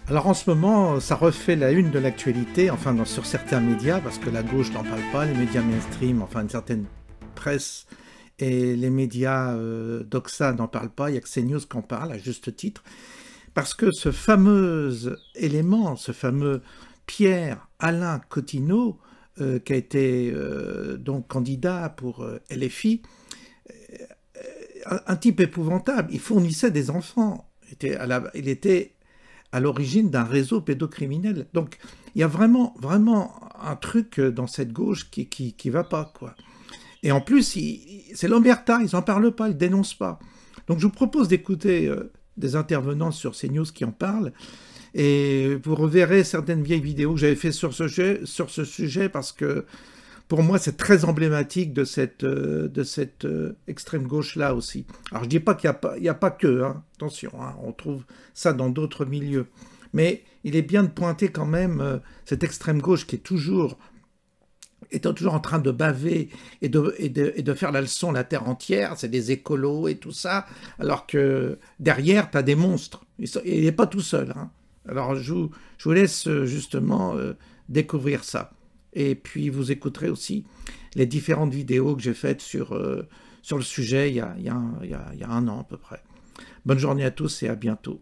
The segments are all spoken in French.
Alors en ce moment, ça refait la une de l'actualité, enfin sur certains médias, parce que la gauche n'en parle pas, les médias mainstream, enfin une certaine presse et les médias Doxa n'en parlent pas, il n'y a que CNews qui en parle à juste titre, parce que ce fameux élément, ce fameux Pierre-Alain Coutinho, qui a été donc candidat pour LFI, un type épouvantable, il fournissait des enfants, il était à l'origine d'un réseau pédocriminel. Donc, il y a vraiment un truc dans cette gauche qui va pas, quoi. Et en plus, c'est l'omerta, ils n'en parlent pas, ils ne dénoncent pas. Donc, je vous propose d'écouter des intervenants sur CNews qui en parlent, et vous reverrez certaines vieilles vidéos que j'avais fait sur ce sujet, parce que, pour moi, c'est très emblématique de cette extrême gauche-là aussi. Alors, je ne dis pas qu'il n'y a pas que, hein, attention, hein, on trouve ça dans d'autres milieux. Mais il est bien de pointer quand même cette extrême gauche qui est toujours en train de baver et de faire la leçon à la terre entière, c'est des écolos et tout ça, alors que derrière, tu as des monstres. Il n'est pas tout seul. Hein. Alors, je vous laisse justement découvrir ça. Et puis, vous écouterez aussi les différentes vidéos que j'ai faites sur le sujet il y a un an à peu près. Bonne journée à tous et à bientôt.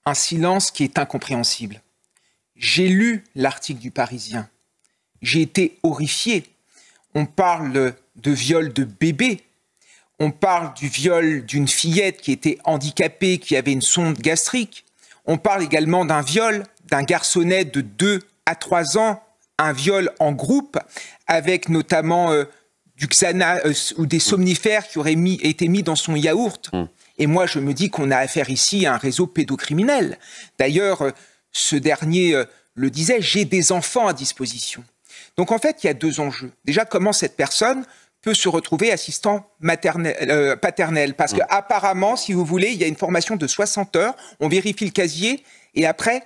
Un silence qui est incompréhensible. J'ai lu l'article du Parisien. J'ai été horrifié. On parle de viol de bébé. On parle du viol d'une fillette qui était handicapée, qui avait une sonde gastrique. On parle également d'un viol d'un garçonnet de 2 à 3 ans, un viol en groupe, avec notamment du Xanax ou des somnifères qui auraient été mis dans son yaourt. Et moi, je me dis qu'on a affaire ici à un réseau pédocriminel. D'ailleurs, ce dernier le disait, j'ai des enfants à disposition. Donc en fait, il y a 2 enjeux. Déjà, comment cette personne peut se retrouver assistant paternel. Parce qu'apparemment, si vous voulez, il y a une formation de 60 heures, on vérifie le casier, et après,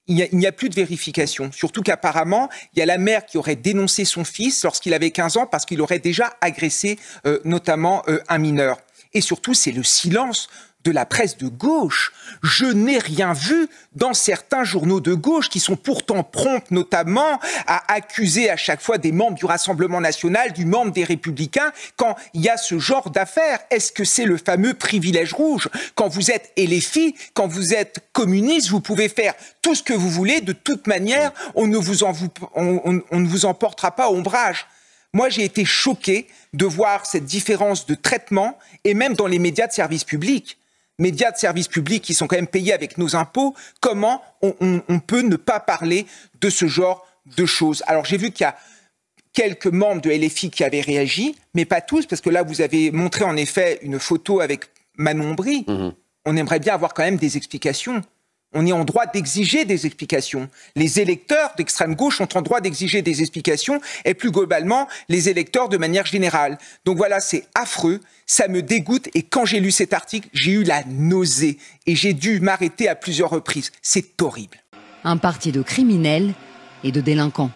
il n'y a plus de vérification. Surtout qu'apparemment, il y a la mère qui aurait dénoncé son fils lorsqu'il avait 15 ans parce qu'il aurait déjà agressé notamment un mineur. Et surtout, c'est le silence de la presse de gauche. Je n'ai rien vu dans certains journaux de gauche qui sont pourtant prompts notamment à accuser à chaque fois des membres du Rassemblement national, du membre des Républicains, quand il y a ce genre d'affaires. Est-ce que c'est le fameux privilège rouge? Quand vous êtes LFI, quand vous êtes communiste, vous pouvez faire tout ce que vous voulez. De toute manière, on ne vous en portera pas ombrage. Moi, j'ai été choqué de voir cette différence de traitement, et même dans les médias de service public. Médias de service public qui sont quand même payés avec nos impôts, comment on peut ne pas parler de ce genre de choses? Alors j'ai vu qu'il y a quelques membres de LFI qui avaient réagi, mais pas tous, parce que là vous avez montré en effet une photo avec Manon Bry. On aimerait bien avoir quand même des explications. On est en droit d'exiger des explications. Les électeurs d'extrême gauche sont en droit d'exiger des explications, et plus globalement, les électeurs de manière générale. Donc voilà, c'est affreux, ça me dégoûte, et quand j'ai lu cet article, j'ai eu la nausée, et j'ai dû m'arrêter à plusieurs reprises. C'est horrible. Un parti de criminels et de délinquants.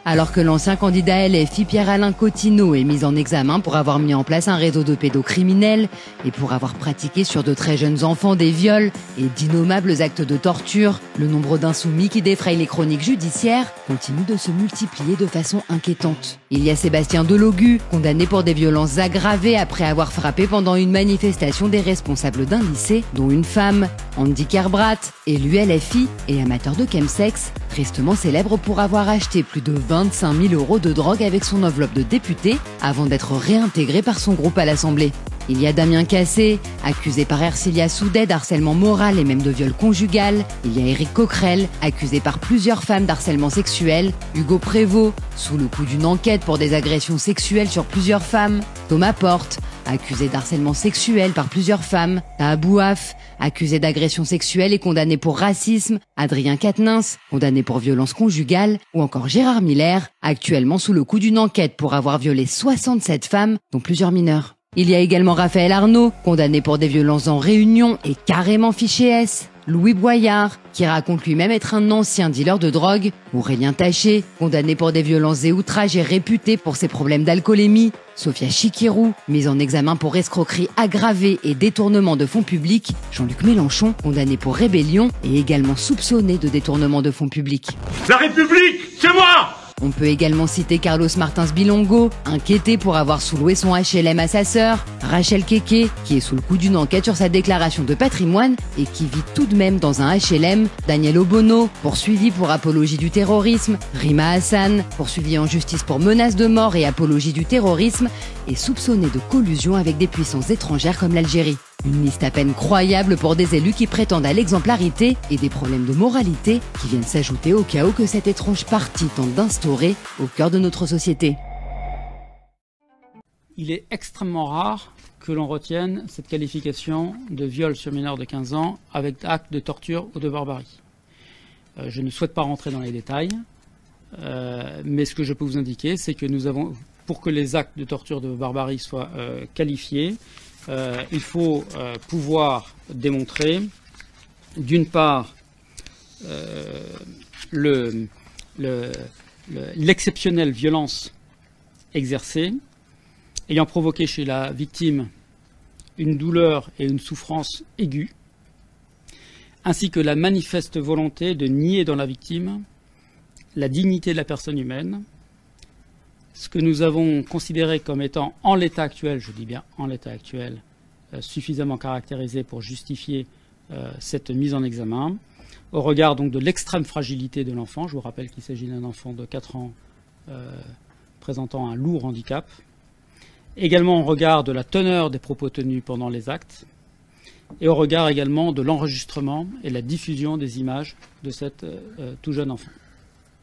Alors que l'ancien candidat LFI Pierre-Alain Coutinho est mis en examen pour avoir mis en place un réseau de pédocriminels et pour avoir pratiqué sur de très jeunes enfants des viols et d'innommables actes de torture, le nombre d'insoumis qui défrayent les chroniques judiciaires continue de se multiplier de façon inquiétante. Il y a Sébastien Delogu, condamné pour des violences aggravées après avoir frappé pendant une manifestation des responsables d'un lycée, dont une femme. Andy Kerbrat, élu LFI et amateur de chemsex, tristement célèbre pour avoir acheté plus de 25 000 € de drogue avec son enveloppe de député avant d'être réintégré par son groupe à l'Assemblée. Il y a Damien Cassé, accusé par Ercilia Soudet d'harcèlement moral et même de viol conjugal. Il y a Éric Coquerel, accusé par plusieurs femmes d'harcèlement sexuel. Hugo Prévost, sous le coup d'une enquête pour des agressions sexuelles sur plusieurs femmes. Thomas Porte, accusé d'harcèlement sexuel par plusieurs femmes. Taha Bouaf, accusé d'agression sexuelle et condamné pour racisme. Adrien Quatennens, condamné pour violence conjugale. Ou encore Gérard Miller, actuellement sous le coup d'une enquête pour avoir violé 67 femmes, dont plusieurs mineurs. Il y a également Raphaël Arnaud, condamné pour des violences en réunion et carrément fiché S. Louis Boyard, qui raconte lui-même être un ancien dealer de drogue. Aurélien Taché, condamné pour des violences et outrages et réputé pour ses problèmes d'alcoolémie. Sophia Chikirou, mise en examen pour escroquerie aggravée et détournement de fonds publics. Jean-Luc Mélenchon, condamné pour rébellion et également soupçonné de détournement de fonds publics. La République, c'est moi! On peut également citer Carlos Martins Bilongo, inquiété pour avoir sous-loué son HLM à sa sœur, Rachel Keke, qui est sous le coup d'une enquête sur sa déclaration de patrimoine et qui vit tout de même dans un HLM, Daniel Obono, poursuivi pour apologie du terrorisme, Rima Hassan, poursuivi en justice pour menace de mort et apologie du terrorisme, et soupçonné de collusion avec des puissances étrangères comme l'Algérie. Une liste à peine croyable pour des élus qui prétendent à l'exemplarité et des problèmes de moralité qui viennent s'ajouter au chaos que cette étrange partie tente d'instaurer au cœur de notre société. Il est extrêmement rare que l'on retienne cette qualification de viol sur mineur de 15 ans avec acte de torture ou de barbarie. Je ne souhaite pas rentrer dans les détails, mais ce que je peux vous indiquer, c'est que nous avons, pour que les actes de torture ou de barbarie soient qualifiés, il faut pouvoir démontrer, d'une part, l'exceptionnelle violence exercée, ayant provoqué chez la victime une douleur et une souffrance aiguë, ainsi que la manifeste volonté de nier dans la victime la dignité de la personne humaine, ce que nous avons considéré comme étant, en l'état actuel, je dis bien en l'état actuel, suffisamment caractérisé pour justifier cette mise en examen, au regard donc de l'extrême fragilité de l'enfant. Je vous rappelle qu'il s'agit d'un enfant de 4 ans présentant un lourd handicap. Également au regard de la teneur des propos tenus pendant les actes, et au regard également de l'enregistrement et la diffusion des images de cet tout jeune enfant.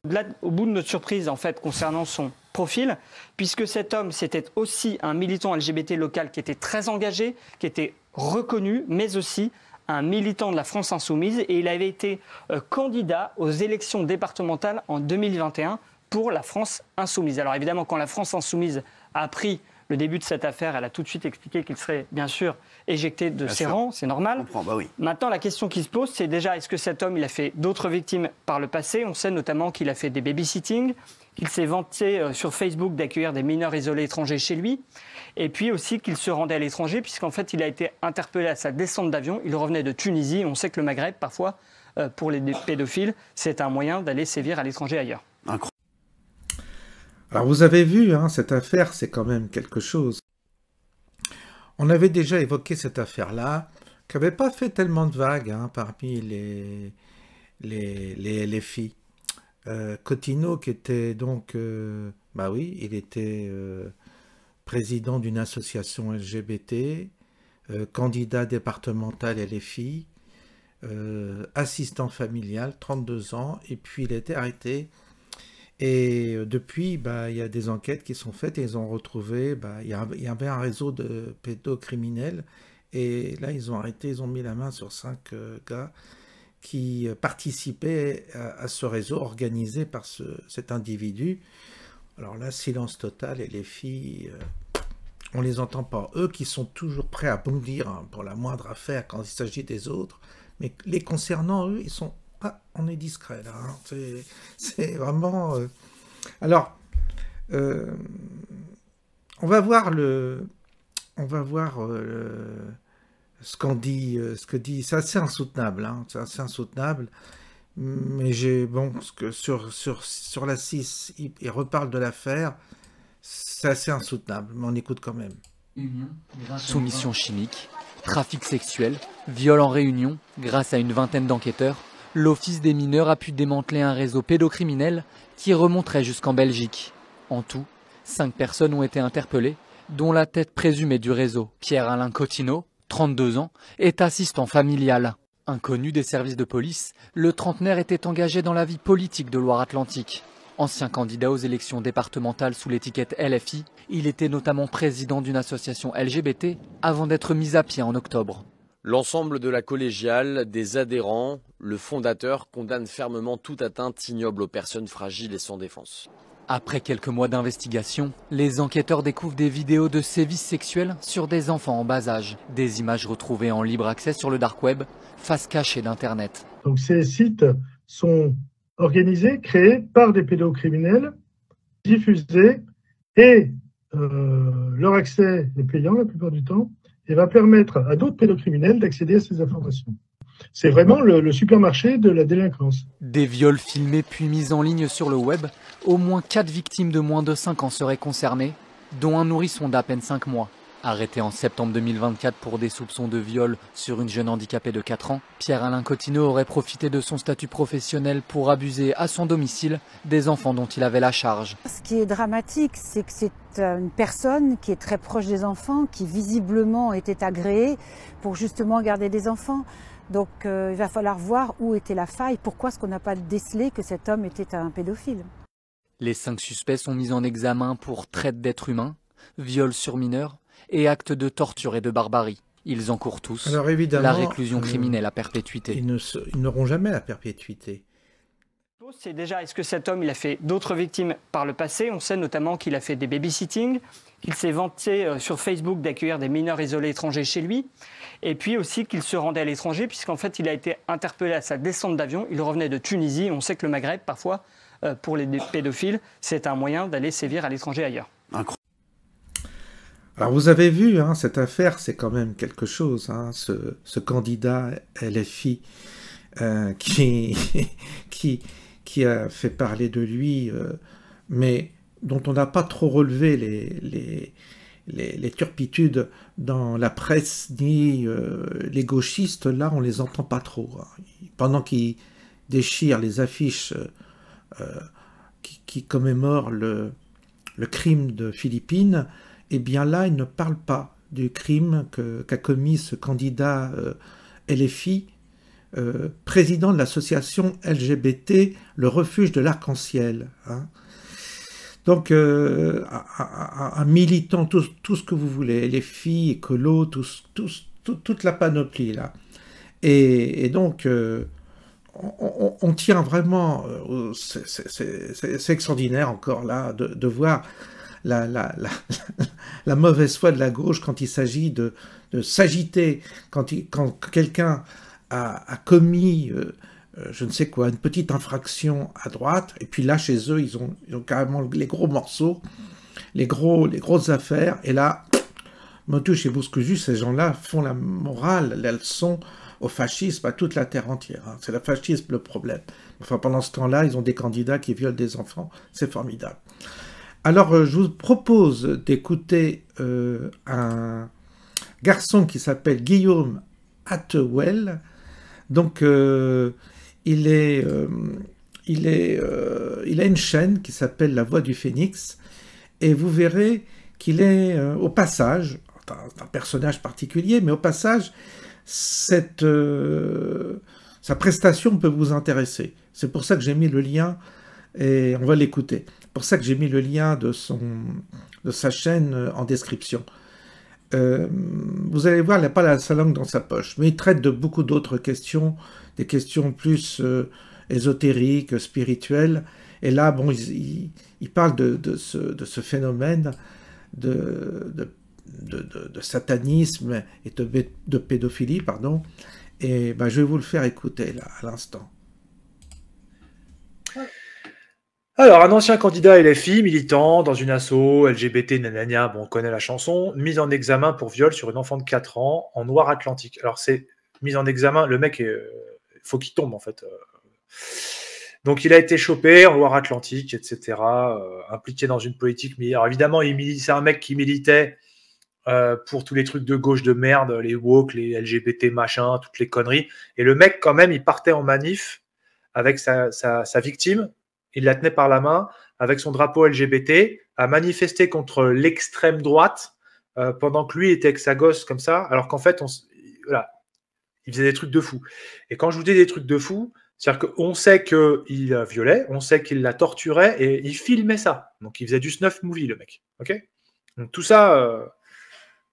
Là, au bout de notre surprise, en fait, concernant son profil, puisque cet homme, c'était aussi un militant LGBT local qui était très engagé, qui était reconnu, mais aussi un militant de la France Insoumise, et il avait été candidat aux élections départementales en 2021 pour la France Insoumise. Alors évidemment, quand la France Insoumise a appris le début de cette affaire, elle a tout de suite expliqué qu'il serait bien sûr éjecté de ses rangs, c'est normal. Bah oui. Maintenant, la question qui se pose, c'est déjà, est-ce que cet homme, il a fait d'autres victimes par le passé? On sait notamment qu'il a fait des babysitting, qu'il s'est vanté sur Facebook d'accueillir des mineurs isolés étrangers chez lui, et puis aussi qu'il se rendait à l'étranger, puisqu'en fait, il a été interpellé à sa descente d'avion. Il revenait de Tunisie. On sait que le Maghreb, parfois, pour les pédophiles, c'est un moyen d'aller sévir à l'étranger ailleurs. Alors vous avez vu, hein, cette affaire, c'est quand même quelque chose. On avait déjà évoqué cette affaire-là, qui n'avait pas fait tellement de vagues parmi les filles. Cottineau, qui était donc, bah oui, il était président d'une association LGBT, candidat départemental LFI, assistant familial, 32 ans, et puis il a été arrêté. Et depuis, bah, il y a des enquêtes qui sont faites et ils ont retrouvé, bah, il y avait un réseau de pédocriminels et là ils ont arrêté, ils ont mis la main sur 5 gars qui participaient à ce réseau organisé par cet individu. Alors là, silence total et les filles, on les entend pas. Eux qui sont toujours prêts à bondir pour la moindre affaire quand il s'agit des autres, mais les concernant, eux, ils sont... Ah, on est discret là, hein. C'est vraiment... Alors, on va voir ce que dit, c'est assez insoutenable, hein, c'est assez insoutenable, mais bon, parce que sur la 6, il reparle de l'affaire, c'est assez insoutenable, mais on écoute quand même. Soumission chimique, trafic sexuel, viol en réunion, grâce à une vingtaine d'enquêteurs, l'Office des mineurs a pu démanteler un réseau pédocriminel qui remonterait jusqu'en Belgique. En tout, 5 personnes ont été interpellées, dont la tête présumée du réseau, Pierre-Alain Cottineau, 32 ans, est assistant familial. Inconnu des services de police, le trentenaire était engagé dans la vie politique de Loire-Atlantique. Ancien candidat aux élections départementales sous l'étiquette LFI, il était notamment président d'une association LGBT avant d'être mis à pied en octobre. L'ensemble de la collégiale, des adhérents, le fondateur condamne fermement toute atteinte ignoble aux personnes fragiles et sans défense. Après quelques mois d'investigation, les enquêteurs découvrent des vidéos de sévices sexuels sur des enfants en bas âge. Des images retrouvées en libre accès sur le dark web, face cachée d'Internet. Donc ces sites sont organisés, créés par des pédocriminels, diffusés, et leur accès est payant la plupart du temps, et va permettre à d'autres pédocriminels d'accéder à ces informations. C'est vraiment le supermarché de la délinquance. Des viols filmés puis mis en ligne sur le web, au moins 4 victimes de moins de 5 ans seraient concernées, dont un nourrisson d'à peine 5 mois. Arrêté en septembre 2024 pour des soupçons de viol sur une jeune handicapée de 4 ans, Pierre-Alain Cottineau aurait profité de son statut professionnel pour abuser à son domicile des enfants dont il avait la charge. Ce qui est dramatique, c'est que c'est une personne qui est très proche des enfants, qui visiblement était agréée pour justement garder des enfants. Donc il va falloir voir où était la faille, pourquoi est-ce qu'on n'a pas décelé que cet homme était un pédophile. Les 5 suspects sont mis en examen pour traite d'êtres humains, viol sur mineurs et actes de torture et de barbarie. Ils encourent tous la réclusion criminelle à perpétuité. Ils n'auront jamais la perpétuité. C'est déjà, est-ce que cet homme il a fait d'autres victimes par le passé? On sait notamment qu'il a fait des babysitting, qu'il s'est vanté sur Facebook d'accueillir des mineurs isolés étrangers chez lui, et puis aussi qu'il se rendait à l'étranger, puisqu'en fait il a été interpellé à sa descente d'avion. Il revenait de Tunisie. On sait que le Maghreb, parfois, pour les pédophiles, c'est un moyen d'aller sévir à l'étranger ailleurs. Alors vous avez vu, hein, cette affaire, c'est quand même quelque chose, hein, ce candidat LFI qui a fait parler de lui, mais dont on n'a pas trop relevé les turpitudes dans la presse, ni les gauchistes, là on les entend pas trop. Hein. Pendant qu'ils déchirent les affiches qui commémorent le crime de Philippines, eh bien là, il ne parle pas du crime qu'a commis ce candidat LFI, président de l'association LGBT, le refuge de l'arc-en-ciel. Hein. Donc, un militant, tout ce que vous voulez, LFI, écolo, toute la panoplie, là. Et donc, on tient vraiment... c'est extraordinaire encore, là, de voir... La mauvaise foi de la gauche quand il s'agit de s'agiter, quand quelqu'un a commis, je ne sais quoi, une petite infraction à droite, et puis là, chez eux, ils ont carrément les gros morceaux, les grosses affaires, et là, Montouche et Bouscoujus, ces gens-là font la morale, la leçon au fascisme, à toute la terre entière. Hein. C'est le fascisme le problème. Enfin, pendant ce temps-là, ils ont des candidats qui violent des enfants, c'est formidable. Alors, je vous propose d'écouter un garçon qui s'appelle Guillaume Attewell. Donc, il a une chaîne qui s'appelle La Voix du Phénix. Et vous verrez qu'il est au passage, un personnage particulier, mais au passage, sa prestation peut vous intéresser. C'est pour ça que j'ai mis le lien et on va l'écouter. C'est pour ça que j'ai mis le lien de sa chaîne en description. Vous allez voir, il n'a pas sa langue dans sa poche, mais il traite de beaucoup d'autres questions, des questions plus ésotériques, spirituelles. Et là, bon, il parle de ce phénomène de satanisme et de pédophilie, pardon. Et ben, je vais vous le faire écouter là, à l'instant. Alors, un ancien candidat LFI, militant dans une asso, LGBT, nanania, bon, on connaît la chanson, mis en examen pour viol sur une enfant de 4 ans en Loire-Atlantique. Alors, c'est mis en examen, le mec, faut qu'il tombe, en fait. Donc, il a été chopé en Loire-Atlantique, etc., impliqué dans une politique militaire. Alors, évidemment, c'est un mec qui militait pour tous les trucs de gauche de merde, les woke, les LGBT, machin, toutes les conneries. Et le mec, quand même, il partait en manif avec sa victime. Il la tenait par la main avec son drapeau LGBT, a manifesté contre l'extrême droite pendant que lui était avec sa gosse comme ça, alors qu'en fait, voilà, il faisait des trucs de fou. Et quand je vous dis des trucs de fou, c'est-à-dire qu'on sait qu'il la violait, on sait qu'il la torturait et il filmait ça. Donc il faisait du snuff movie, le mec. Okay, donc tout ça,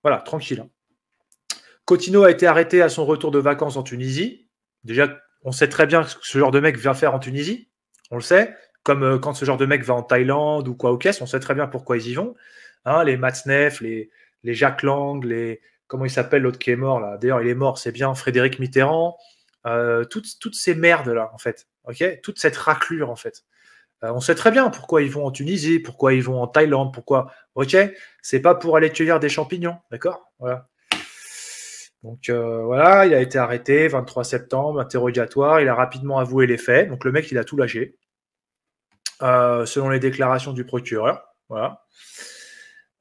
voilà, tranquille. Hein. Cottineau a été arrêté à son retour de vacances en Tunisie. Déjà, on sait très bien ce que ce genre de mec vient faire en Tunisie. On le sait. Comme quand ce genre de mec va en Thaïlande ou quoi aux caisses, on sait très bien pourquoi ils y vont. Hein, les Mats Neff, les Jacques Lang, comment il s'appelle l'autre qui est mort là? D'ailleurs, il est mort, c'est bien, Frédéric Mitterrand. Toutes ces merdes-là, en fait. Okay, toute cette raclure, en fait. On sait très bien pourquoi ils vont en Tunisie, pourquoi ils vont en Thaïlande, pourquoi. Ok, c'est pas pour aller cueillir des champignons, d'accord? Voilà. Donc voilà, il a été arrêté, 23 septembre, interrogatoire, il a rapidement avoué les faits. Donc le mec, il a tout lâché, selon les déclarations du procureur. Voilà.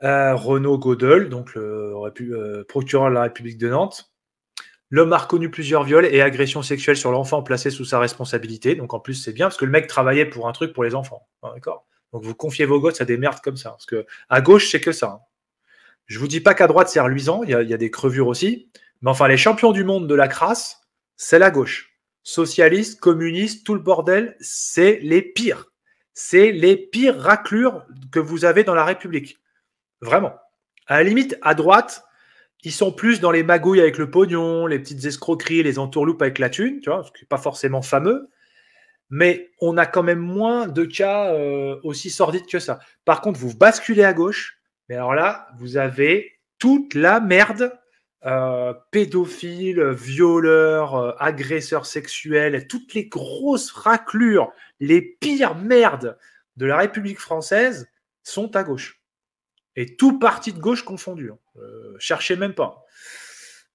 Renaud Godel, donc le procureur de la République de Nantes. L'homme a reconnu plusieurs viols et agressions sexuelles sur l'enfant placés sous sa responsabilité. Donc en plus, c'est bien parce que le mec travaillait pour un truc pour les enfants. D'accord? Donc vous confiez vos gosses à des merdes comme ça. Parce que à gauche, c'est que ça. Hein. Je vous dis pas qu'à droite, c'est reluisant. Il y a des crevures aussi. Mais enfin, les champions du monde de la crasse, c'est la gauche. Socialiste, communiste, tout le bordel, c'est les pires. C'est les pires raclures que vous avez dans la République. Vraiment. À la limite, à droite, ils sont plus dans les magouilles avec le pognon, les petites escroqueries, les entourloupes avec la thune, tu vois, ce qui n'est pas forcément fameux. Mais on a quand même moins de cas aussi sordides que ça. Par contre, vous basculez à gauche, mais alors là, vous avez toute la merde, pédophiles, violeurs, agresseurs sexuels, toutes les grosses raclures, les pires merdes de la République française sont à gauche. Et tout parti de gauche confondu. Cherchez même pas.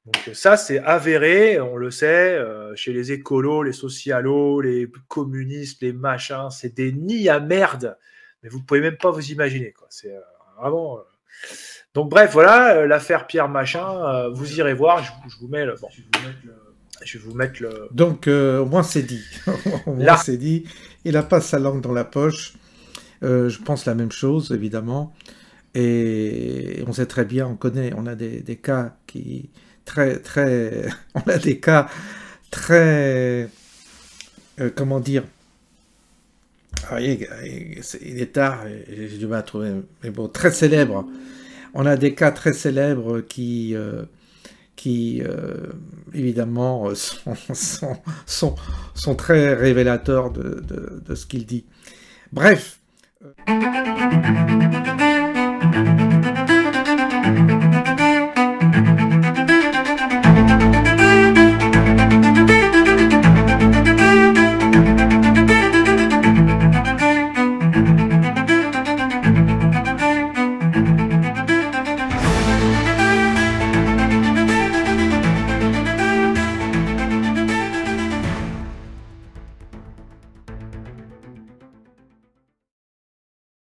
Donc ça, c'est avéré, on le sait, chez les écolos, les socialos, les communistes, les machins, c'est des nids à merde. Mais vous ne pouvez même pas vous imaginer. Quoi. C'est vraiment... Donc bref, voilà, l'affaire Pierre Machin, vous irez voir, je vous mets le... Bon. Je vais vous mettre le... Donc, au moins c'est dit. Au moins c'est dit. Il n'a pas sa langue dans la poche. Je pense la même chose, évidemment. Et on sait très bien, on a des cas qui on a des cas très, comment dire, il est tard, j'ai du mal à trouver, mais bon, très célèbres. On a des cas très célèbres qui évidemment sont très révélateurs de ce qu'il dit. Bref.